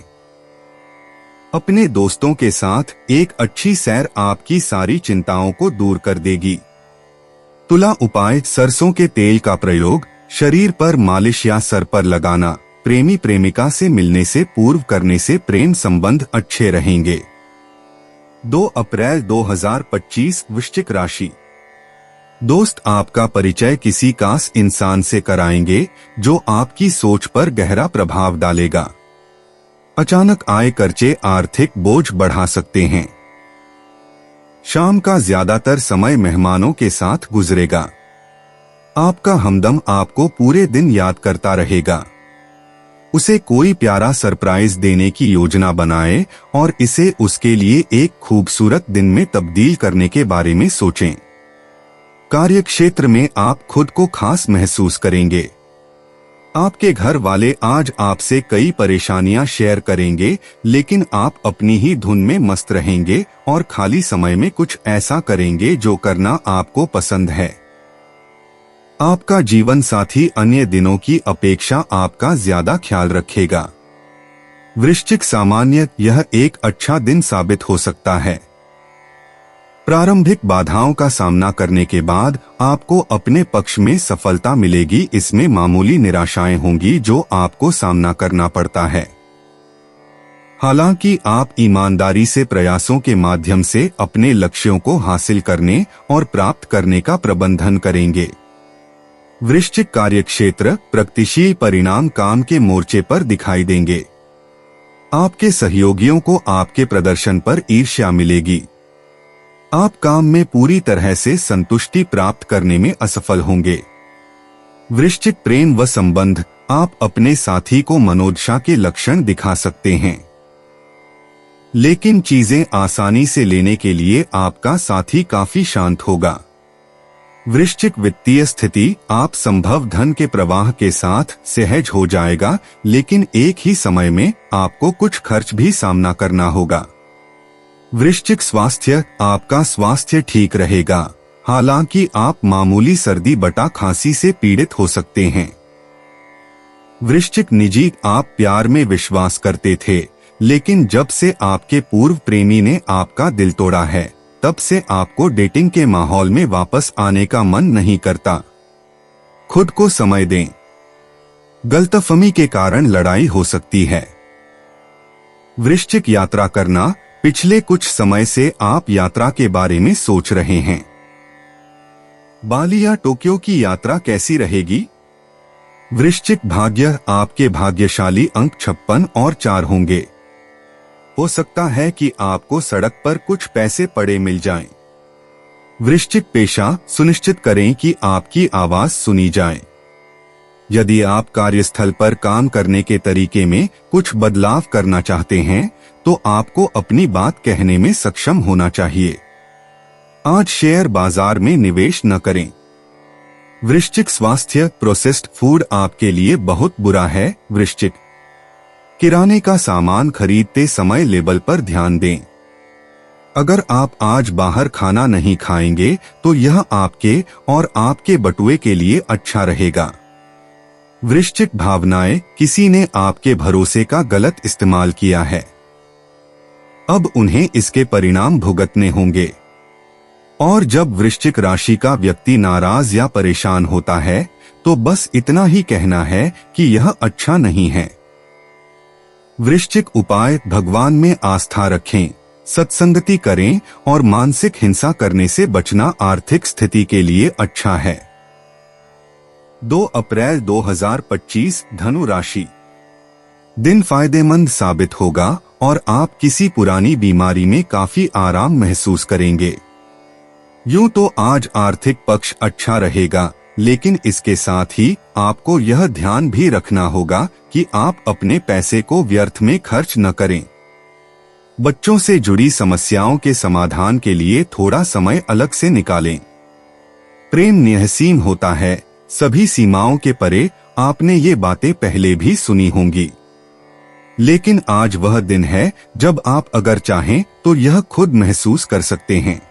Speaker 2: अपने दोस्तों के साथ एक अच्छी सैर आपकी सारी चिंताओं को दूर कर देगी। तुला उपाय, सरसों के तेल का प्रयोग शरीर पर मालिश या सर पर लगाना प्रेमी प्रेमिका से मिलने से पूर्व करने से प्रेम संबंध अच्छे रहेंगे। 2 अप्रैल 2025 वृश्चिक राशि। दोस्त आपका परिचय किसी खास इंसान से कराएंगे जो आपकी सोच पर गहरा प्रभाव डालेगा। अचानक आए खर्चे आर्थिक बोझ बढ़ा सकते हैं। शाम का ज्यादातर समय मेहमानों के साथ गुजरेगा। आपका हमदम आपको पूरे दिन याद करता रहेगा। उसे कोई प्यारा सरप्राइज देने की योजना बनाएं और इसे उसके लिए एक खूबसूरत दिन में तब्दील करने के बारे में सोचें। कार्य क्षेत्र में आप खुद को खास महसूस करेंगे। आपके घर वाले आज आपसे कई परेशानियां शेयर करेंगे, लेकिन आप अपनी ही धुन में मस्त रहेंगे और खाली समय में कुछ ऐसा करेंगे जो करना आपको पसंद है। आपका जीवन साथी अन्य दिनों की अपेक्षा आपका ज्यादा ख्याल रखेगा। वृश्चिक सामान्य यह एक अच्छा दिन साबित हो सकता है। प्रारंभिक बाधाओं का सामना करने के बाद आपको अपने पक्ष में सफलता मिलेगी। इसमें मामूली निराशाएं होंगी जो आपको सामना करना पड़ता है। हालांकि आप ईमानदारी से प्रयासों के माध्यम से अपने लक्ष्यों को हासिल करने और प्राप्त करने का प्रबंधन करेंगे। वृश्चिक कार्यक्षेत्र प्रगतिशील परिणाम काम के मोर्चे पर दिखाई देंगे। आपके सहयोगियों को आपके प्रदर्शन पर ईर्ष्या मिलेगी। आप काम में पूरी तरह से संतुष्टि प्राप्त करने में असफल होंगे। वृश्चिक प्रेम व संबंध आप अपने साथी को मनोदशा के लक्षण दिखा सकते हैं, लेकिन चीजें आसानी से लेने के लिए आपका साथी काफी शांत होगा। वृश्चिक वित्तीय स्थिति आप संभव धन के प्रवाह के साथ सहज हो जाएगा, लेकिन एक ही समय में आपको कुछ खर्च भी सामना करना होगा। वृश्चिक स्वास्थ्य आपका स्वास्थ्य ठीक रहेगा, हालांकि आप मामूली सर्दी बटा खांसी से पीड़ित हो सकते हैं। वृश्चिक निजी आप प्यार में विश्वास करते थे, लेकिन जब से आपके पूर्व प्रेमी ने आपका दिल तोड़ा है, तब से आपको डेटिंग के माहौल में वापस आने का मन नहीं करता। खुद को समय दें। गलतफहमी के कारण लड़ाई हो सकती है। वृश्चिक यात्रा करना पिछले कुछ समय से आप यात्रा के बारे में सोच रहे हैं। बाली या टोक्यो की यात्रा कैसी रहेगी? वृश्चिक भाग्य आपके भाग्यशाली अंक 56 और 4 होंगे। हो सकता है कि आपको सड़क पर कुछ पैसे पड़े मिल जाएं। वृश्चिक पेशा सुनिश्चित करें कि आपकी आवाज सुनी जाए। यदि आप कार्यस्थल पर काम करने के तरीके में कुछ बदलाव करना चाहते हैं, तो आपको अपनी बात कहने में सक्षम होना चाहिए। आज शेयर बाजार में निवेश न करें। वृश्चिक स्वास्थ्य प्रोसेस्ड फूड आपके लिए बहुत बुरा है। वृश्चिक किराने का सामान खरीदते समय लेबल पर ध्यान दें। अगर आप आज बाहर खाना नहीं खाएंगे तो यह आपके और आपके बटुए के लिए अच्छा रहेगा। वृश्चिक भावनाएं किसी ने आपके भरोसे का गलत इस्तेमाल किया है। अब उन्हें इसके परिणाम भुगतने होंगे। और जब वृश्चिक राशि का व्यक्ति नाराज या परेशान होता है, तो बस इतना ही कहना है कि यह अच्छा नहीं है। वृश्चिक उपाय भगवान में आस्था रखें, सत्संगति करें और मानसिक हिंसा करने से बचना आर्थिक स्थिति के लिए अच्छा है। 2 अप्रैल 2025 धनु राशि। दिन फायदेमंद साबित होगा और आप किसी पुरानी बीमारी में काफी आराम महसूस करेंगे। यूं तो आज आर्थिक पक्ष अच्छा रहेगा, लेकिन इसके साथ ही आपको यह ध्यान भी रखना होगा कि आप अपने पैसे को व्यर्थ में खर्च न करें। बच्चों से जुड़ी समस्याओं के समाधान के लिए थोड़ा समय अलग से निकालें। प्रेम निहसीम होता है, सभी सीमाओं के परे। आपने ये बातें पहले भी सुनी होंगी, लेकिन आज वह दिन है जब आप अगर चाहें तो यह खुद महसूस कर सकते हैं।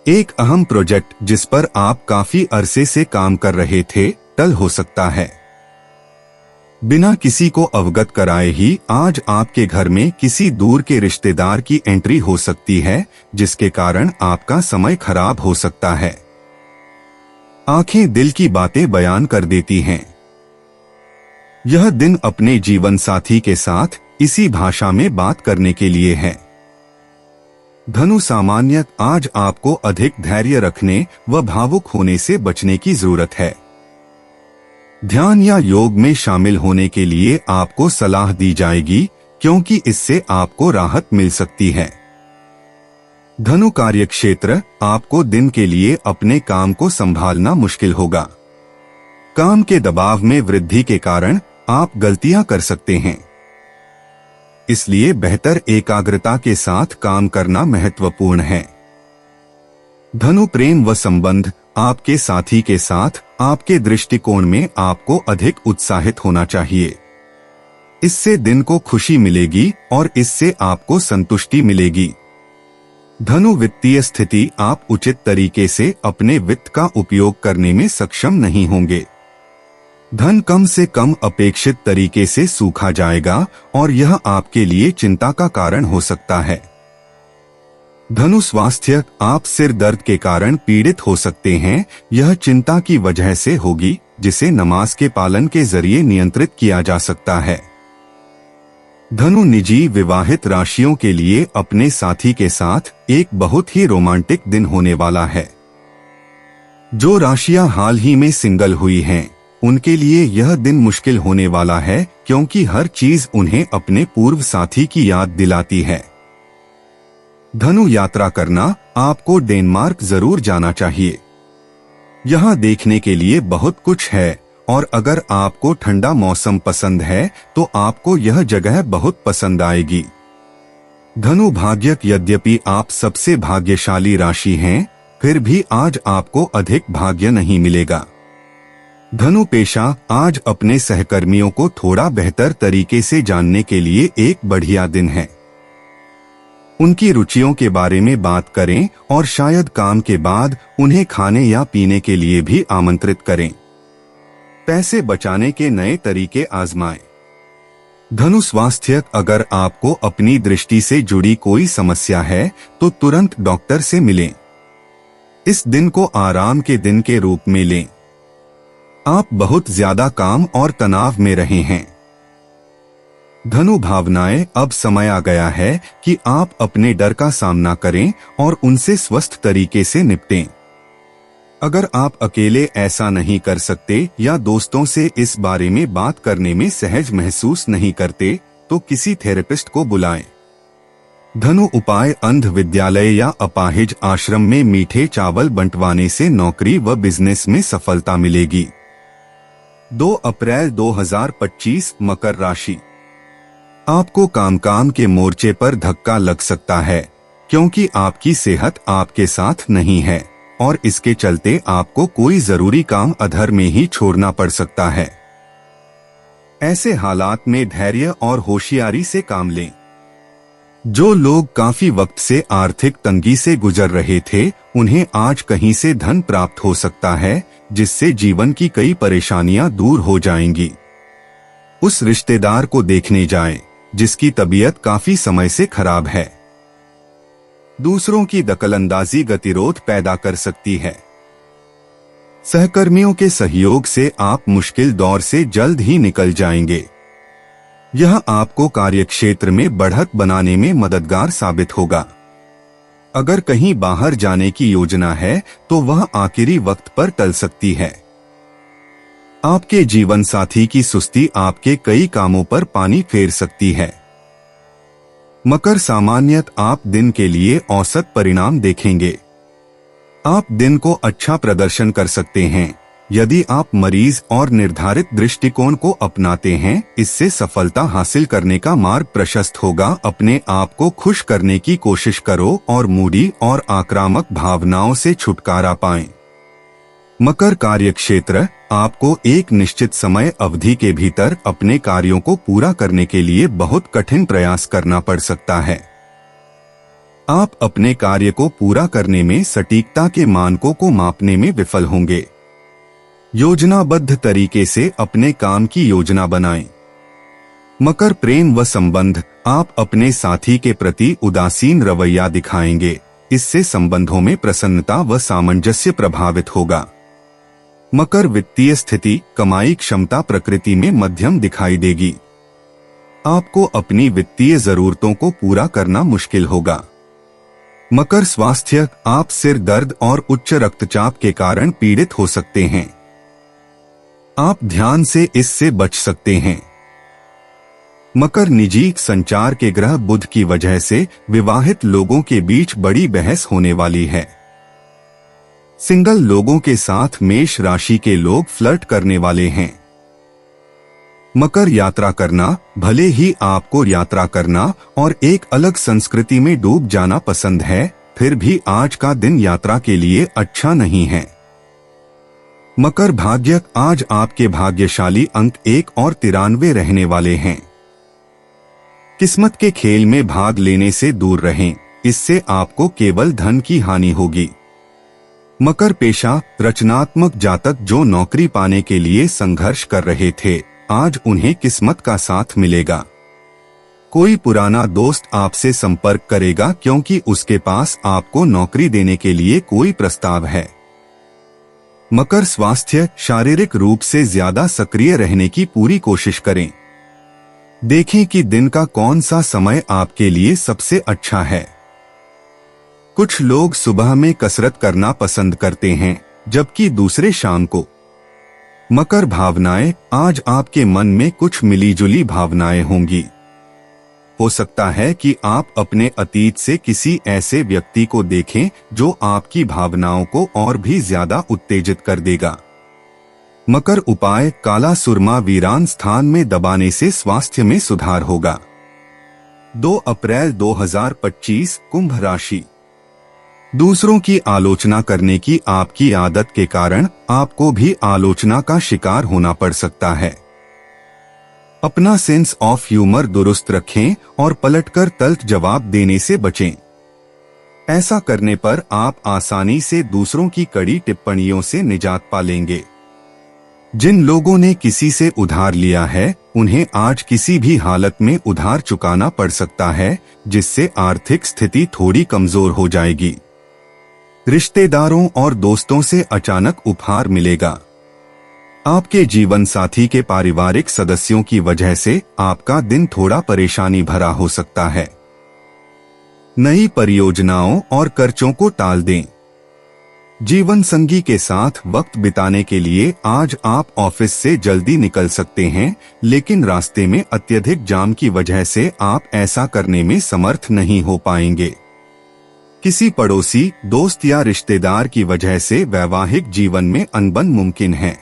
Speaker 2: एक अहम प्रोजेक्ट जिस पर आप काफी अरसे से काम कर रहे थे, टल हो सकता है। बिना किसी को अवगत कराए ही आज आपके घर में किसी दूर के रिश्तेदार की एंट्री हो सकती है, जिसके कारण आपका समय खराब हो सकता है। आंखें दिल की बातें बयान कर देती हैं। यह दिन अपने जीवन साथी के साथ इसी भाषा में बात करने के लिए है। धनु सामान्य आज आपको अधिक धैर्य रखने व भावुक होने से बचने की जरूरत है। ध्यान या योग में शामिल होने के लिए आपको सलाह दी जाएगी, क्योंकि इससे आपको राहत मिल सकती है। धनु कार्यक्षेत्र आपको दिन के लिए अपने काम को संभालना मुश्किल होगा। काम के दबाव में वृद्धि के कारण आप गलतियां कर सकते हैं, इसलिए बेहतर एकाग्रता के साथ काम करना महत्वपूर्ण है। धनु प्रेम व संबंध आपके साथी के साथ आपके दृष्टिकोण में आपको अधिक उत्साहित होना चाहिए। इससे दिन को खुशी मिलेगी और इससे आपको संतुष्टि मिलेगी। धनु वित्तीय स्थिति आप उचित तरीके से अपने वित्त का उपयोग करने में सक्षम नहीं होंगे। धन कम से कम अपेक्षित तरीके से सूखा जाएगा और यह आपके लिए चिंता का कारण हो सकता है। धनु स्वास्थ्य आप सिर दर्द के कारण पीड़ित हो सकते हैं। यह चिंता की वजह से होगी, जिसे नमाज के पालन के जरिए नियंत्रित किया जा सकता है। धनु निजी विवाहित राशियों के लिए अपने साथी के साथ एक बहुत ही रोमांटिक दिन होने वाला है। जो राशियां हाल ही में सिंगल हुई हैं, उनके लिए यह दिन मुश्किल होने वाला है, क्योंकि हर चीज उन्हें अपने पूर्व साथी की याद दिलाती है। धनु यात्रा करना आपको डेनमार्क जरूर जाना चाहिए। यहाँ देखने के लिए बहुत कुछ है और अगर आपको ठंडा मौसम पसंद है तो आपको यह जगह बहुत पसंद आएगी। धनु भाग्य यद्यपि आप सबसे भाग्यशाली राशि हैं, फिर भी आज आपको अधिक भाग्य नहीं मिलेगा। धनु पेशा आज अपने सहकर्मियों को थोड़ा बेहतर तरीके से जानने के लिए एक बढ़िया दिन है। उनकी रुचियों के बारे में बात करें और शायद काम के बाद उन्हें खाने या पीने के लिए भी आमंत्रित करें। पैसे बचाने के नए तरीके आजमाएं। धनु स्वास्थ्य अगर आपको अपनी दृष्टि से जुड़ी कोई समस्या है तो तुरंत डॉक्टर से मिलें। इस दिन को आराम के दिन के रूप में लें। आप बहुत ज्यादा काम और तनाव में रहे हैं। धनु भावनाएं अब समय आ गया है कि आप अपने डर का सामना करें और उनसे स्वस्थ तरीके से निपटें। अगर आप अकेले ऐसा नहीं कर सकते या दोस्तों से इस बारे में बात करने में सहज महसूस नहीं करते तो किसी थेरेपिस्ट को बुलाएं। धनु उपाय अंध विद्यालय या अपाहिज आश्रम में मीठे चावल बंटवाने से नौकरी व बिजनेस में सफलता मिलेगी। 2 अप्रैल 2025 मकर राशि। आपको काम के मोर्चे पर धक्का लग सकता है, क्योंकि आपकी सेहत आपके साथ नहीं है और इसके चलते आपको कोई जरूरी काम अधर में ही छोड़ना पड़ सकता है। ऐसे हालात में धैर्य और होशियारी से काम लें। जो लोग काफी वक्त से आर्थिक तंगी से गुजर रहे थे, उन्हें आज कहीं से धन प्राप्त हो सकता है, जिससे जीवन की कई परेशानियां दूर हो जाएंगी। उस रिश्तेदार को देखने जाएं, जिसकी तबीयत काफी समय से खराब है। दूसरों की दखलंदाजी गतिरोध पैदा कर सकती है। सहकर्मियों के सहयोग से आप मुश्किल दौर से जल्द ही निकल जाएंगे। यह आपको कार्यक्षेत्र में बढ़त बनाने में मददगार साबित होगा। अगर कहीं बाहर जाने की योजना है तो वह आखिरी वक्त पर टल सकती है। आपके जीवन साथी की सुस्ती आपके कई कामों पर पानी फेर सकती है। मकर सामान्यत आप दिन के लिए औसत परिणाम देखेंगे। आप दिन को अच्छा प्रदर्शन कर सकते हैं यदि आप मरीज और निर्धारित दृष्टिकोण को अपनाते हैं। इससे सफलता हासिल करने का मार्ग प्रशस्त होगा। अपने आप को खुश करने की कोशिश करो और मूडी और आक्रामक भावनाओं से छुटकारा पाएं। मकर कार्यक्षेत्र आपको एक निश्चित समय अवधि के भीतर अपने कार्यों को पूरा करने के लिए बहुत कठिन प्रयास करना पड़ सकता है। आप अपने कार्य को पूरा करने में सटीकता के मानकों को मापने में विफल होंगे। योजनाबद्ध तरीके से अपने काम की योजना बनाएं। मकर प्रेम व संबंध आप अपने साथी के प्रति उदासीन रवैया दिखाएंगे। इससे संबंधों में प्रसन्नता व सामंजस्य प्रभावित होगा। मकर वित्तीय स्थिति, कमाई क्षमता प्रकृति में मध्यम दिखाई देगी। आपको अपनी वित्तीय जरूरतों को पूरा करना मुश्किल होगा। मकर स्वास्थ्य, आप सिर दर्द और उच्च रक्तचाप के कारण पीड़ित हो सकते हैं। आप ध्यान से इससे बच सकते हैं। मकर निजी संचार के ग्रह बुध की वजह से विवाहित लोगों के बीच बड़ी बहस होने वाली है। सिंगल लोगों के साथ मेष राशि के लोग फ्लर्ट करने वाले हैं। मकर यात्रा करना, भले ही आपको यात्रा करना और एक अलग संस्कृति में डूब जाना पसंद है, फिर भी आज का दिन यात्रा के लिए अच्छा नहीं है। मकर भाग्य, आज आपके भाग्यशाली अंक 1 और 93 रहने वाले हैं। किस्मत के खेल में भाग लेने से दूर रहें, इससे आपको केवल धन की हानि होगी। मकर पेशा, रचनात्मक जातक जो नौकरी पाने के लिए संघर्ष कर रहे थे, आज उन्हें किस्मत का साथ मिलेगा। कोई पुराना दोस्त आपसे संपर्क करेगा क्योंकि उसके पास आपको नौकरी देने के लिए कोई प्रस्ताव है। मकर स्वास्थ्य, शारीरिक रूप से ज्यादा सक्रिय रहने की पूरी कोशिश करें। देखें कि दिन का कौन सा समय आपके लिए सबसे अच्छा है। कुछ लोग सुबह में कसरत करना पसंद करते हैं, जबकि दूसरे शाम को। मकर भावनाएं, आज आपके मन में कुछ मिलीजुली भावनाएं होंगी। हो सकता है कि आप अपने अतीत से किसी ऐसे व्यक्ति को देखें जो आपकी भावनाओं को और भी ज्यादा उत्तेजित कर देगा। मकर उपाय, काला सुरमा वीरान स्थान में दबाने से स्वास्थ्य में सुधार होगा। 2 अप्रैल 2025, कुंभ राशि। दूसरों की आलोचना करने की आपकी आदत के कारण आपको भी आलोचना का शिकार होना पड़ सकता है। अपना सेंस ऑफ ह्यूमर दुरुस्त रखें और पलटकर तल्ख जवाब देने से बचें। ऐसा करने पर आप आसानी से दूसरों की कड़ी टिप्पणियों से निजात पा लेंगे। जिन लोगों ने किसी से उधार लिया है, उन्हें आज किसी भी हालत में उधार चुकाना पड़ सकता है, जिससे आर्थिक स्थिति थोड़ी कमजोर हो जाएगी। रिश्तेदारों और दोस्तों से अचानक उपहार मिलेगा। आपके जीवन साथी के पारिवारिक सदस्यों की वजह से आपका दिन थोड़ा परेशानी भरा हो सकता है। नई परियोजनाओं और खर्चों को टाल दें। जीवन संगी के साथ वक्त बिताने के लिए आज आप ऑफिस से जल्दी निकल सकते हैं, लेकिन रास्ते में अत्यधिक जाम की वजह से आप ऐसा करने में समर्थ नहीं हो पाएंगे। किसी पड़ोसी, दोस्त या रिश्तेदार की वजह से वैवाहिक जीवन में अनबन मुमकिन है।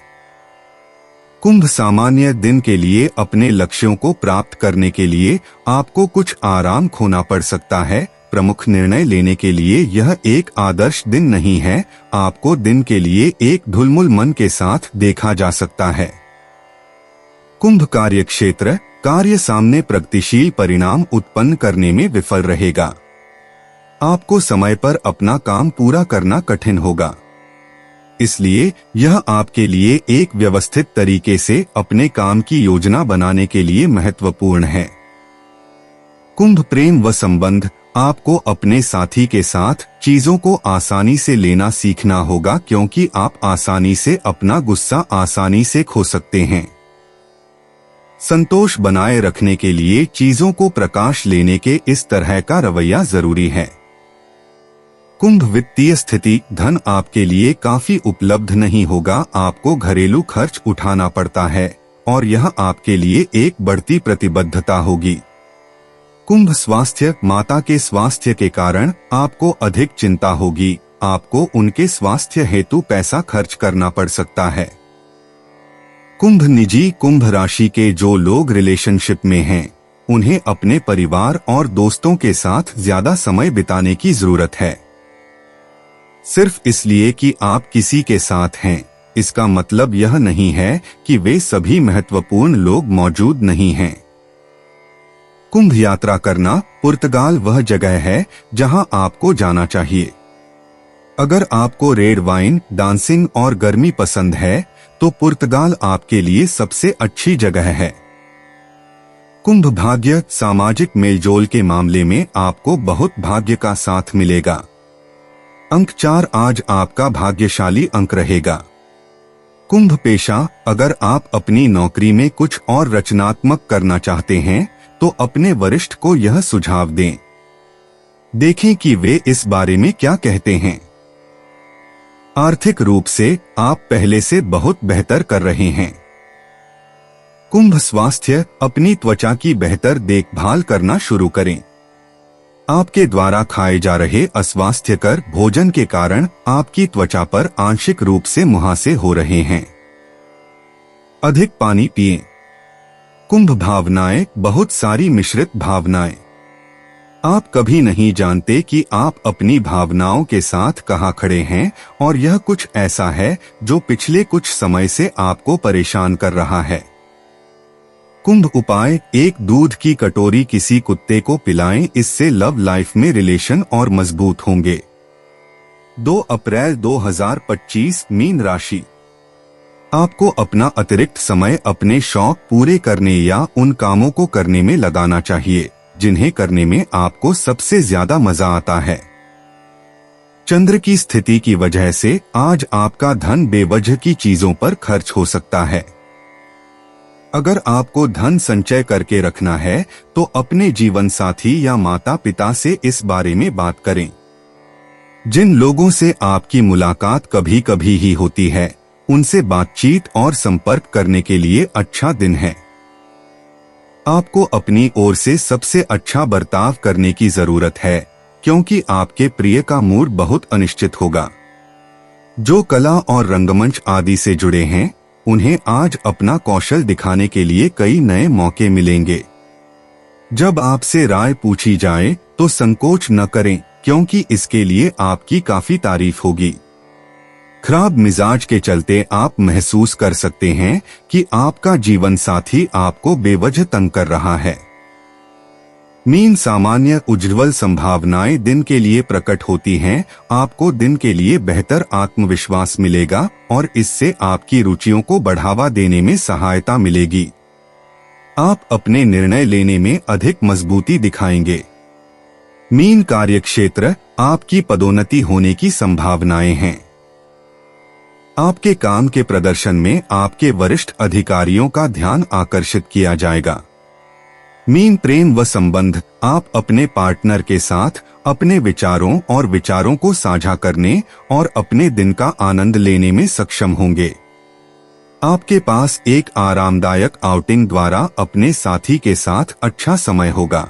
Speaker 2: कुंभ सामान्य दिन के लिए अपने लक्ष्यों को प्राप्त करने के लिए आपको कुछ आराम खोना पड़ सकता है। प्रमुख निर्णय लेने के लिए यह एक आदर्श दिन नहीं है। आपको दिन के लिए एक ढुलमुल मन के साथ देखा जा सकता है। कुंभ कार्य क्षेत्र, कार्य सामने प्रगतिशील परिणाम उत्पन्न करने में विफल रहेगा। आपको समय पर अपना काम पूरा करना कठिन होगा, इसलिए यह आपके लिए एक व्यवस्थित तरीके से अपने काम की योजना बनाने के लिए महत्वपूर्ण है। कुंभ प्रेम व संबंध, आपको अपने साथी के साथ चीजों को आसानी से लेना सीखना होगा क्योंकि आप आसानी से अपना गुस्सा आसानी से खो सकते हैं। संतोष बनाए रखने के लिए चीजों को प्रकाश लेने के इस तरह का रवैया जरूरी है। कुंभ वित्तीय स्थिति, धन आपके लिए काफी उपलब्ध नहीं होगा। आपको घरेलू खर्च उठाना पड़ता है और यह आपके लिए एक बढ़ती प्रतिबद्धता होगी। कुंभ स्वास्थ्य, माता के स्वास्थ्य के कारण आपको अधिक चिंता होगी। आपको उनके स्वास्थ्य हेतु पैसा खर्च करना पड़ सकता है। कुंभ निजी, कुंभ राशि के जो लोग रिलेशनशिप में हैं, उन्हें अपने परिवार और दोस्तों के साथ ज्यादा समय बिताने की जरूरत है। सिर्फ इसलिए कि आप किसी के साथ हैं, इसका मतलब यह नहीं है कि वे सभी महत्वपूर्ण लोग मौजूद नहीं हैं। कुंभ यात्रा करना, पुर्तगाल वह जगह है जहां आपको जाना चाहिए। अगर आपको रेड वाइन, डांसिंग और गर्मी पसंद है, तो पुर्तगाल आपके लिए सबसे अच्छी जगह है। कुंभ भाग्य, सामाजिक मेलजोल के मामले में आपको बहुत भाग्य का साथ मिलेगा। अंक 4 आज आपका भाग्यशाली अंक रहेगा। कुंभ पेशा, अगर आप अपनी नौकरी में कुछ और रचनात्मक करना चाहते हैं तो अपने वरिष्ठ को यह सुझाव दें। देखें कि वे इस बारे में क्या कहते हैं। आर्थिक रूप से आप पहले से बहुत बेहतर कर रहे हैं। कुंभ स्वास्थ्य, अपनी त्वचा की बेहतर देखभाल करना शुरू करें। आपके द्वारा खाए जा रहे अस्वास्थ्यकर भोजन के कारण आपकी त्वचा पर आंशिक रूप से मुहासे हो रहे हैं। अधिक पानी पिएं। कुंभ भावनाएं, बहुत सारी मिश्रित भावनाएं। आप कभी नहीं जानते कि आप अपनी भावनाओं के साथ कहां खड़े हैं और यह कुछ ऐसा है जो पिछले कुछ समय से आपको परेशान कर रहा है। कुंभ उपाय, एक दूध की कटोरी किसी कुत्ते को पिलाएं, इससे लव लाइफ में रिलेशन और मजबूत होंगे। 2 अप्रैल 2025 मीन राशि। आपको अपना अतिरिक्त समय अपने शौक पूरे करने या उन कामों को करने में लगाना चाहिए जिन्हें करने में आपको सबसे ज्यादा मजा आता है। चंद्र की स्थिति की वजह से आज आपका धन बेवजह की चीजों पर खर्च हो सकता है। अगर आपको धन संचय करके रखना है तो अपने जीवन साथी या माता पिता से इस बारे में बात करें। जिन लोगों से आपकी मुलाकात कभी कभी ही होती है उनसे बातचीत और संपर्क करने के लिए अच्छा दिन है। आपको अपनी ओर से सबसे अच्छा बर्ताव करने की जरूरत है क्योंकि आपके प्रिय का मूड बहुत अनिश्चित होगा। जो कला और रंगमंच आदि से जुड़े हैं उन्हें आज अपना कौशल दिखाने के लिए कई नए मौके मिलेंगे। जब आपसे राय पूछी जाए तो संकोच न करें क्योंकि इसके लिए आपकी काफी तारीफ होगी। खराब मिजाज के चलते आप महसूस कर सकते हैं कि आपका जीवन साथी आपको बेवजह तंग कर रहा है। मीन सामान्य उज्ज्वल संभावनाएं दिन के लिए प्रकट होती हैं। आपको दिन के लिए बेहतर आत्मविश्वास मिलेगा और इससे आपकी रुचियों को बढ़ावा देने में सहायता मिलेगी। आप अपने निर्णय लेने में अधिक मजबूती दिखाएंगे। मीन कार्यक्षेत्र, आपकी पदोन्नति होने की संभावनाएं हैं। आपके काम के प्रदर्शन में आपके वरिष्ठ अधिकारियों का ध्यान आकर्षित किया जाएगा। मीन प्रेम व संबंध, आप अपने पार्टनर के साथ अपने विचारों और विचारों को साझा करने और अपने दिन का आनंद लेने में सक्षम होंगे। आपके पास एक आरामदायक आउटिंग द्वारा अपने साथी के साथ अच्छा समय होगा।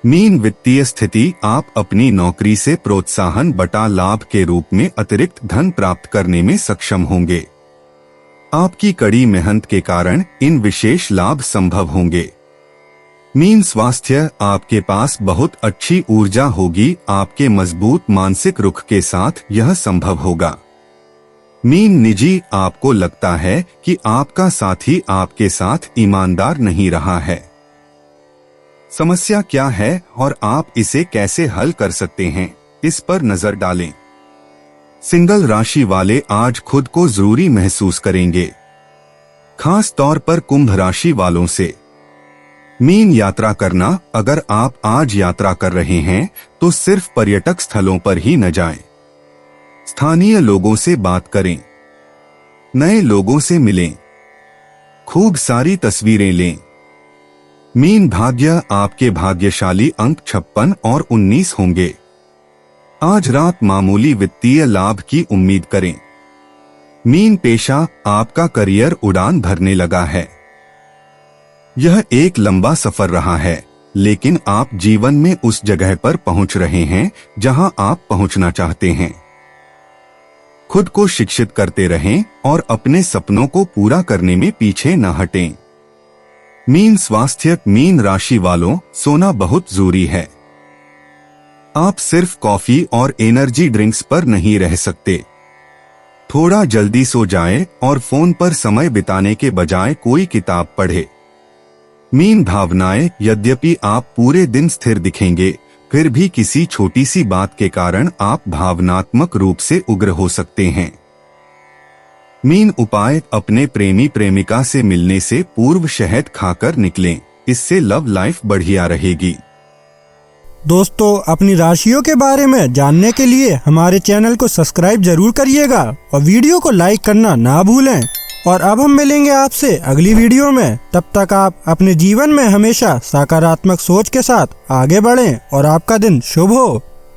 Speaker 2: मीन वित्तीय स्थिति, आप अपनी नौकरी से प्रोत्साहन बटा लाभ के रूप में अतिरिक्त धन प्राप्त करने में सक्षम होंगे। आपकी कड़ी मेहनत के कारण इन विशेष लाभ संभव होंगे। मीन स्वास्थ्य, आपके पास बहुत अच्छी ऊर्जा होगी। आपके मजबूत मानसिक रुख के साथ यह संभव होगा। मीन निजी, आपको लगता है कि आपका साथी आपके साथ ईमानदार नहीं रहा है। समस्या क्या है और आप इसे कैसे हल कर सकते हैं, इस पर नजर डालें। सिंगल राशि वाले आज खुद को जरूरी महसूस करेंगे, खास तौर पर कुंभ राशि वालों से। मीन यात्रा करना, अगर आप आज यात्रा कर रहे हैं तो सिर्फ पर्यटक स्थलों पर ही न जाएं। स्थानीय लोगों से बात करें, नए लोगों से मिलें, खूब सारी तस्वीरें लें। मीन भाग्य, आपके भाग्यशाली अंक 56 और 19 होंगे। आज रात मामूली वित्तीय लाभ की उम्मीद करें। मीन पेशा, आपका करियर उड़ान भरने लगा है। यह एक लंबा सफर रहा है लेकिन आप जीवन में उस जगह पर पहुंच रहे हैं जहां आप पहुंचना चाहते हैं। खुद को शिक्षित करते रहें और अपने सपनों को पूरा करने में पीछे न हटें। मीन स्वास्थ्य, मीन राशि वालों, सोना बहुत जरूरी है। आप सिर्फ कॉफी और एनर्जी ड्रिंक्स पर नहीं रह सकते। थोड़ा जल्दी सो जाएं और फोन पर समय बिताने के बजाय कोई किताब पढ़े। मीन भावनाएं, यद्यपि आप पूरे दिन स्थिर दिखेंगे फिर भी किसी छोटी सी बात के कारण आप भावनात्मक रूप से उग्र हो सकते हैं। मीन उपाय, अपने प्रेमी प्रेमिका से मिलने से पूर्व शहद खाकर निकलें, इससे लव लाइफ बढ़िया रहेगी।
Speaker 1: दोस्तों, अपनी राशियों के बारे में जानने के लिए हमारे चैनल को सब्सक्राइब जरूर करिएगा और वीडियो को लाइक करना ना भूलें। और अब हम मिलेंगे आपसे अगली वीडियो में। तब तक आप अपने जीवन में हमेशा सकारात्मक सोच के साथ आगे बढ़ें और आपका दिन शुभ हो।